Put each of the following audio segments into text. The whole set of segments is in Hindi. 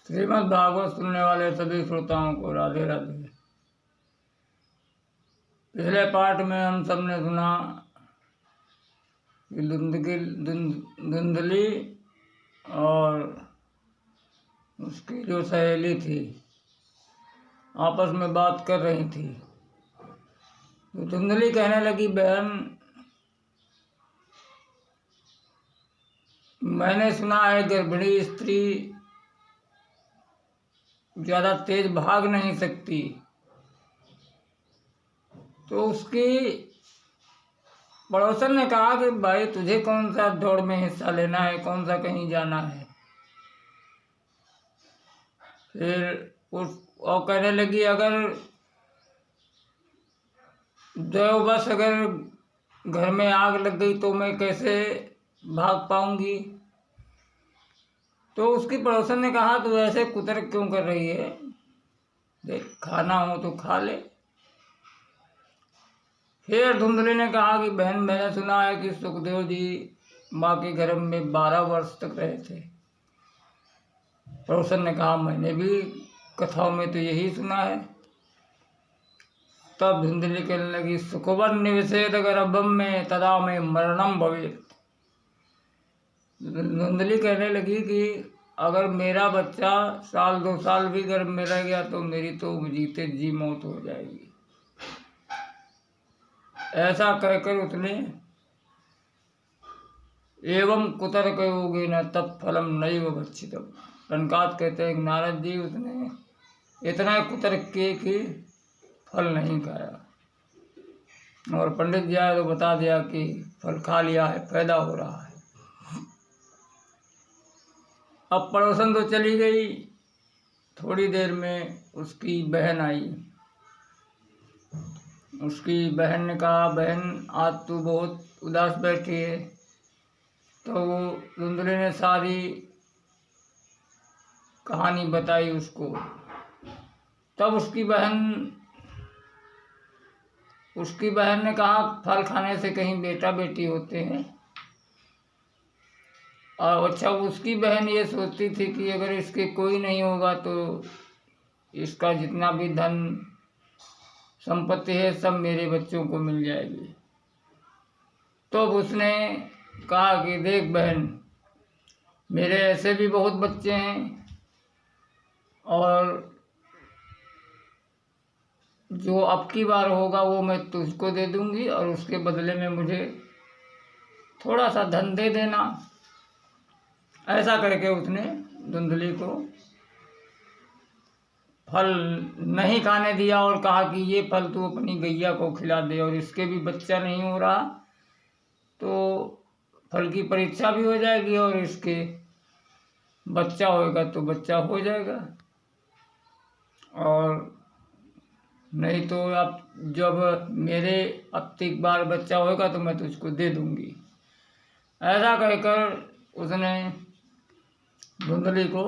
श्रीमद् भागवत सुनने वाले सभी श्रोताओं को राधे राधे। पिछले पार्ट में हम सब ने सुना कि धुंधली और उसकी जो सहेली थी आपस में बात कर रही थी। तो धुंधली कहने लगी, बहन मैंने सुना है गर्भिणी स्त्री ज़्यादा तेज भाग नहीं सकती, तो उसकी पड़ोसन ने कहा कि भाई तुझे कौन सा दौड़ में हिस्सा लेना है, कौन सा कहीं जाना है। फिर उस और कहने लगी, अगर देववश अगर घर में आग लग गई तो मैं कैसे भाग पाऊंगी। तो उसकी पड़ोसन ने कहा, तू ऐसे कुतर्क क्यों कर रही है, देख खाना हो तो खा ले। फिर धुंधली ने कहा कि बहन मैंने सुना है कि सुखदेव जी माँ के गर्भ में 12 वर्ष तक रहे थे। पड़ोसन ने कहा, मैंने भी कथाओं में तो यही सुना है। तब धुंधली कहने लगी, सुखवन निवसेद गर्भम में तदा में मरणम भवेत। धुंधली कहने लगी कि अगर मेरा बच्चा 1-2 साल भी गर्भ में रह गया तो मेरी तो जीते जी मौत हो जाएगी। ऐसा कहकर उसने एवं कुतर्क योगेन तत्फलम नैव भक्षितम्। सनकादिक कहते हैं नारद जी उसने इतना कुतर्क किए कि फल नहीं खाया। और पंडित जी आए तो बता दिया कि फल खा लिया है, पैदा हो रहा है। अब पड़ोसन तो चली गई। थोड़ी देर में उसकी बहन आई। उसकी बहन ने कहा, बहन आज तू बहुत उदास बैठी है। तो वो धुंधली ने सारी कहानी बताई उसको। तब उसकी बहन ने कहा, फल खाने से कहीं बेटा बेटी होते हैं। और अच्छा, उसकी बहन ये सोचती थी कि अगर इसके कोई नहीं होगा तो इसका जितना भी धन संपत्ति है सब मेरे बच्चों को मिल जाएगी। तो उसने कहा कि देख बहन, मेरे ऐसे भी बहुत बच्चे हैं और जो अब की बार होगा वो मैं तुझको दे दूंगी और उसके बदले में मुझे थोड़ा सा धन दे देना। ऐसा करके उसने धुंधली को फल नहीं खाने दिया और कहा कि ये फल तू अपनी गैया को खिला दे, और इसके भी बच्चा नहीं हो रहा तो फल की परीक्षा भी हो जाएगी और इसके बच्चा होएगा तो बच्चा हो जाएगा, और नहीं तो अब जब मेरे अब तक बार बच्चा होएगा तो मैं तुझको दे दूंगी। ऐसा कहकर उसने धुंधली को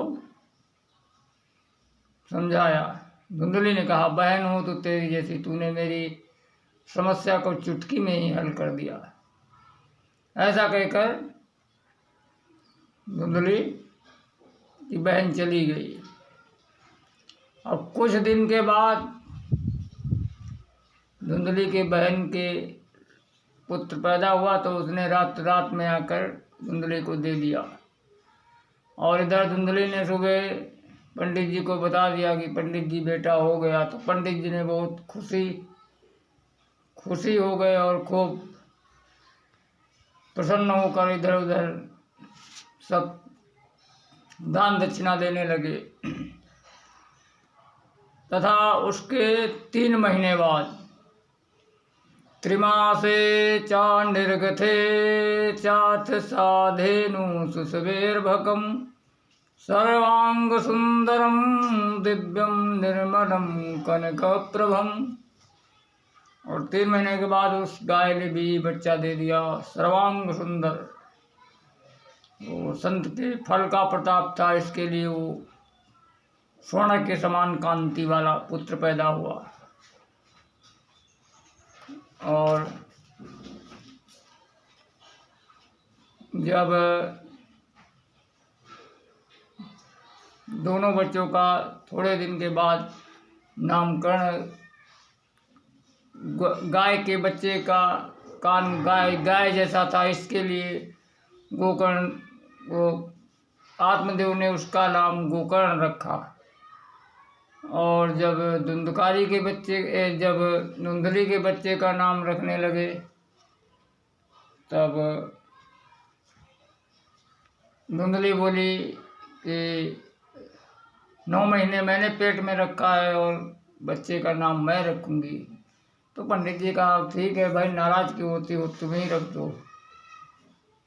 समझाया। धुंधली ने कहा, बहन हो तो तेरी जैसी, तूने मेरी समस्या को चुटकी में ही हल कर दिया। ऐसा कहकर धुंधली की बहन चली गई। अब कुछ दिन के बाद धुंधली के बहन के पुत्र पैदा हुआ तो उसने रात में आकर धुंधली को दे दिया। और इधर धुंधली ने सुबह पंडित जी को बता दिया कि पंडित जी बेटा हो गया। तो पंडित जी ने बहुत खुशी हो गए और खूब प्रसन्न होकर इधर उधर सब दान दक्षिणा देने लगे। तथा उसके 3 महीने बाद त्रिमासे चांडिर्गथे चाथ साधेनु सुसवेर्भकम सर्वांग सुंदरम दिव्यम निर्मलम कनकप्रभम। और 3 महीने के बाद उस गाय ने भी बच्चा दे दिया, सर्वांग सुंदर। वो संत के फल का प्रताप था, इसके लिए वो स्वर्ण के समान कांति वाला पुत्र पैदा हुआ। और जब दोनों बच्चों का थोड़े दिन के बाद नामकरण गाय के बच्चे का कान गाय जैसा था, इसके लिए गोकर्ण वो आत्मदेव ने उसका नाम गोकर्ण रखा। और जब धुंधली के बच्चे का नाम रखने लगे तब धुंधली बोली कि 9 महीने मैंने पेट में रखा है और बच्चे का नाम मैं रखूंगी। तो पंडित जी कहा ठीक है भाई, नाराज क्यों होती हो, तुम ही रख दो।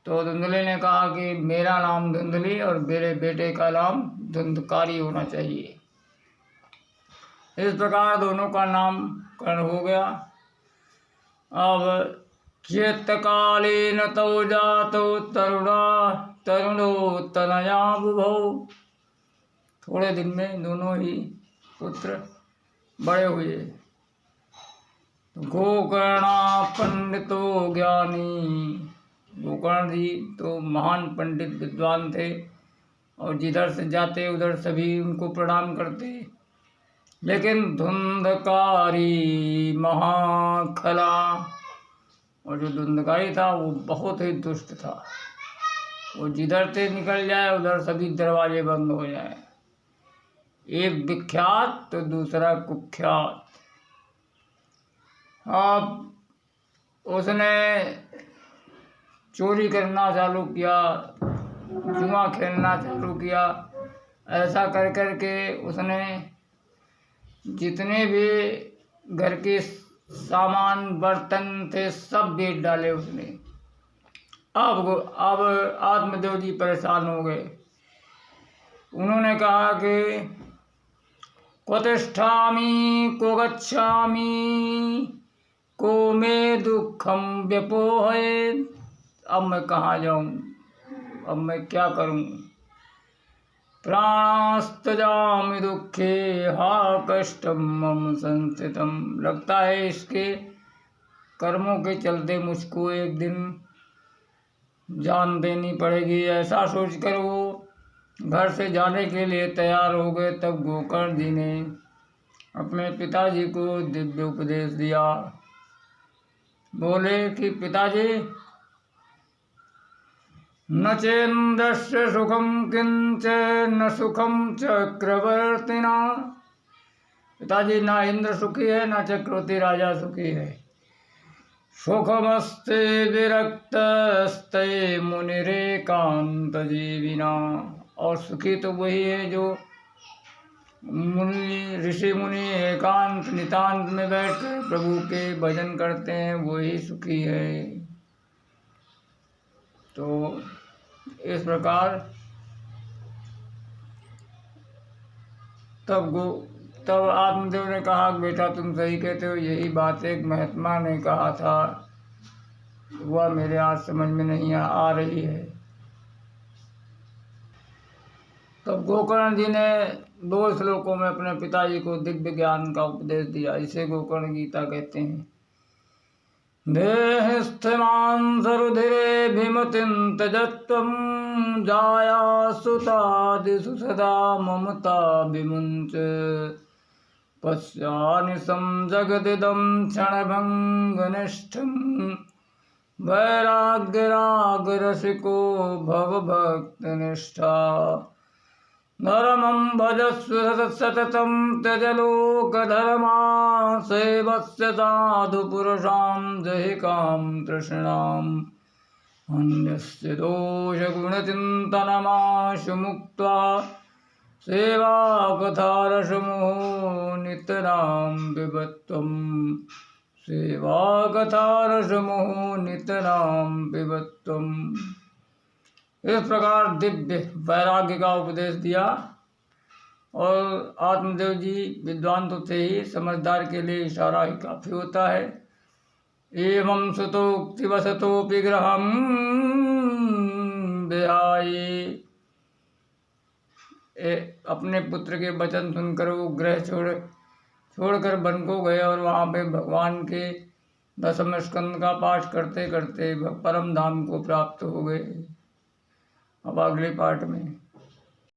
तो धुंधली ने कहा कि मेरा नाम धुंधली और मेरे बेटे का नाम धुंधकारी होना चाहिए। इस प्रकार दोनों का नामकरण हो गया। अब चेत्तकालीन तौ जातो तरुणो तनया बुभौ। थोड़े दिन में दोनों ही पुत्र बड़े हुए। गोकर्णा पंडितो ज्ञानी। गोकर्ण जी तो महान पंडित विद्वान थे और जिधर से जाते उधर सभी उनको प्रणाम करते। लेकिन धुंधकारी महाखला, और जो धुंधकारी था वो बहुत ही दुष्ट था। वो जिधर से निकल जाए उधर सभी दरवाजे बंद हो जाए। एक विख्यात तो दूसरा कुख्यात। अब उसने चोरी करना चालू किया, जुआ खेलना चालू किया। ऐसा कर कर के उसने जितने भी घर के सामान बर्तन थे सब बेच डाले उसने। अब आत्मदेव जी परेशान हो गए। उन्होंने कहा कि क्व तिष्ठामि क्व गच्छामि को मे दुखम व्यपोहयेत्। अब मैं कहाँ जाऊँ, अब मैं क्या करूँ। प्राणस्तजामि दुखे हा कष्टम मम संस्थितम। लगता है इसके कर्मों के चलते मुझको एक दिन जान देनी पड़ेगी। ऐसा सोचकर वो घर से जाने के लिए तैयार हो गए। तब गोकर्ण जी ने अपने पिताजी को दिव्य उपदेश दिया। बोले कि पिताजी, न चेन्द्रस्य सुखम किंच न सुखम चक्रवर्तिना। पिताजी, ना इंद्र सुखी है ना चक्रवर्ती राजा सुखी है। सुखमस्ते विरक्तस्ते मुनिरेकांत जीविना। और सुखी तो वही है जो ऋषि मुनि एकांत नितांत में बैठकर प्रभु के भजन करते हैं, वही सुखी है। तो इस प्रकार तब आत्मदेव ने कहा बेटा तुम सही कहते हो, यही बात एक महात्मा ने कहा था, वह मेरे आज समझ में नहीं आ रही है। तब गोकर्ण जी ने 2 श्लोकों में अपने पिताजी को दिव्य ज्ञान का उपदेश दिया। इसे गोकर्ण गीता कहते हैं। देहस्थिमान् सरुधिरे भीमतिं त्यजत्वं जाया सुतादिषु सदा ममता विमुञ्च। पश्यानिशं जगदिदं क्षणभङ्गनिष्ठं वैराग्यरागरसिको भवभक्तनिष्ठा। धर्मं भजस्व सततं त्यज लोकधर्मा सेवस्य साधुपुरुषां जहिकां तृष्णाम्। अन्यस्य दोषगुणचिन्तनमाशु मुक्त्वा सेवाकथारसमुहो नितरां पिबत्वम्। सेवाकथारसमुहो नितरां पिबत्वम्। इस प्रकार दिव्य वैराग्य का उपदेश दिया। और आत्मदेव जी विद्वान तो थे ही, समझदार के लिए इशारा ही काफ़ी होता है। एवं सुतोक्तिवसतोऽपि गृहं विहाय। अपने पुत्र के वचन सुनकर वो गृह छोड़कर वन को गए और वहाँ पे भगवान के 10वें स्कंद का पाठ करते करते परम धाम को प्राप्त हो गए। अब अगले पाठ में